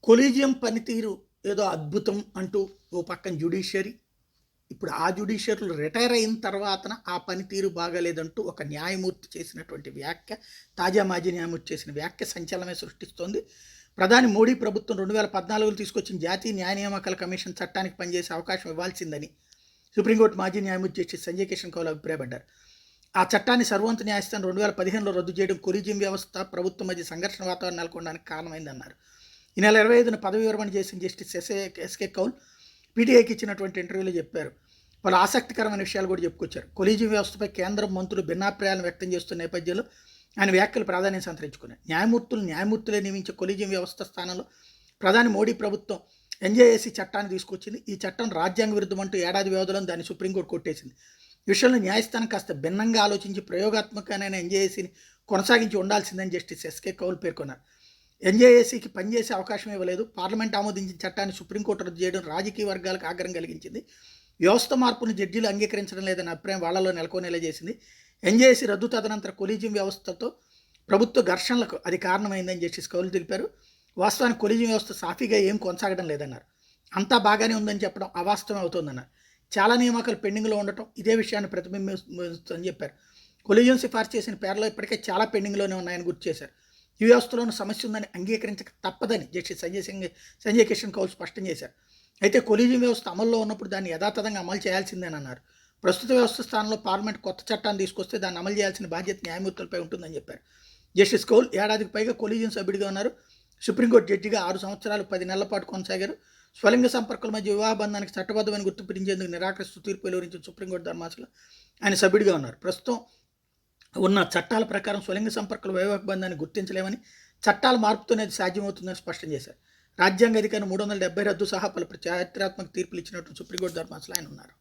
Collegium పనితీరు ఏదో అద్భుతం అంటూ ఓ పక్కన జ్యుడిషియరీ, ఇప్పుడు ఆ జ్యుడిషియరీలు రిటైర్ అయిన తర్వాతన ఆ పనితీరు బాగాలేదంటూ ఒక న్యాయమూర్తి చేసినటువంటి వ్యాఖ్య, తాజా మాజీ న్యాయమూర్తి చేసిన వ్యాఖ్య సంచలనమే సృష్టిస్తోంది. ప్రధాని మోడీ ప్రభుత్వం 2014లో తీసుకొచ్చిన జాతీయ న్యాయ నియామకాల కమిషన్ చట్టానికి పనిచేసే అవకాశం ఇవ్వాల్సిందని సుప్రీంకోర్టు మాజీ న్యాయమూర్తి జస్టిస్ సంజయ్ కిషన్ కౌల్ అభిప్రాయపడ్డారు. ఆ చట్టాన్ని సర్వోన్నత న్యాయస్థానం 2015లో రద్దు చేయడం కొలీజియం వ్యవస్థ ప్రభుత్వం మధ్య సంఘర్షణ వాతావరణం నెలకొనడానికి కారణమైందన్నారు. ఈ నెల 25న పదవి విరమణ చేసిన జస్టిస్ ఎస్కే కౌల్ పీటీఐకి ఇచ్చినటువంటి ఇంటర్వ్యూలో చెప్పారు. పలు ఆసక్తికరమైన విషయాలు కూడా చెప్పుకొచ్చారు. కొలీజియం వ్యవస్థపై కేంద్రం మంత్రులు భిన్నాభిప్రాయాలను వ్యక్తం చేస్తున్న నేపథ్యంలో ఆయన వ్యాఖ్యలు ప్రాధాన్యం సంతరించుకున్నాయి. న్యాయమూర్తులే నియమించే కొలీజియం వ్యవస్థ స్థానంలో ప్రధాని మోడీ ప్రభుత్వం ఎన్జేఏసీ చట్టాన్ని తీసుకొచ్చింది. ఈ చట్టం రాజ్యాంగ విరుద్ధమంటూ ఏడాది వ్యవధిలో దాన్ని సుప్రీంకోర్టు కొట్టేసింది. ఈ విషయంలో న్యాయస్థానం కాస్త భిన్నంగా ఆలోచించి ప్రయోగాత్మకమైన ఎన్జేఏసీని కొనసాగించి ఉండాల్సిందని జస్టిస్ ఎస్కే కౌల్ పేర్కొన్నారు. ఎన్జేఏసీకి పనిచేసే అవకాశం ఇవ్వలేదు. పార్లమెంట్ ఆమోదించిన చట్టాన్ని సుప్రీంకోర్టు రద్దు చేయడం రాజకీయ వర్గాలకు ఆగ్రహం కలిగించింది. వ్యవస్థ మార్పును జడ్జీలు అంగీకరించడం లేదన్న అభిప్రాయం వాళ్లలో నెలకొనేలా చేసింది. ఎన్జేఏసీ రద్దు తదనంతర కొలీజియం వ్యవస్థతో ప్రభుత్వ ఘర్షణలకు అది కారణమైందని జస్టిస్ కౌల్ తెలిపారు. వాస్తవానికి కొలీజియం వ్యవస్థ సాఫీగా ఏం కొనసాగడం లేదన్నారు. అంతా బాగానే ఉందని చెప్పడం అవాస్తవం అవుతుందన్నారు. చాలా నియామకాలు పెండింగ్లో ఉండటం ఇదే విషయాన్ని ప్రతిబింబిస్తుందని చెప్పారు. కొలీజియం సిఫార్సు చేసిన పేర్లో ఇప్పటికే చాలా పెండింగ్లోనే ఉన్నాయని గుర్తు చేశారు. ఈ వ్యవస్థలోనూ సమస్య ఉందని అంగీకరించక తప్పదని జస్టిస్ సంజయ్ కిషన్ కౌల్ స్పష్టం చేశారు. అయితే కొలీజియం వ్యవస్థ అమల్లో ఉన్నప్పుడు దాన్ని యథాతథంగా అమలు చేయాల్సిందేనని అన్నారు. ప్రస్తుత వ్యవస్థ స్థానంలో పార్లమెంట్ కొత్త చట్టాన్ని తీసుకొస్తే దాన్ని అమలు చేయాల్సిన బాధ్యత న్యాయమూర్తులపై ఉంటుందని చెప్పారు. జస్టిస్ కౌల్ ఏడాదికి పైగా కొలీజియం సభ్యుడిగా ఉన్నారు. సుప్రీంకోర్టు జడ్జిగా 6 సంవత్సరాలు 10 నెలల పాటు కొనసాగారు. స్వలింగ సంపర్కుల మధ్య వివాహ బంధానికి చట్టబద్ధమైన గుర్తింపునిచ్చేందుకు నిరాకరిస్తూ తీర్పు వెలువరించిన సుప్రీంకోర్టు ధర్మాసనం ఆయన సభ్యుడిగా ఉన్నారు. ప్రస్తుతం ఉన్న చట్టాల ప్రకారం స్వలింగ సంపర్కుల వైవాహిక బంధాన్ని గుర్తించలేమని, చట్టాల మార్పుతోనే అది సాధ్యమవుతుందని స్పష్టం చేశారు. రాజ్యాంగ అధికారం 370 రద్దు సహా పలు చారిత్రాత్మక తీర్పులు ఇచ్చినట్టు సుప్రీంకోర్టు ధర్మాసనం ఆయన ఉన్నారు.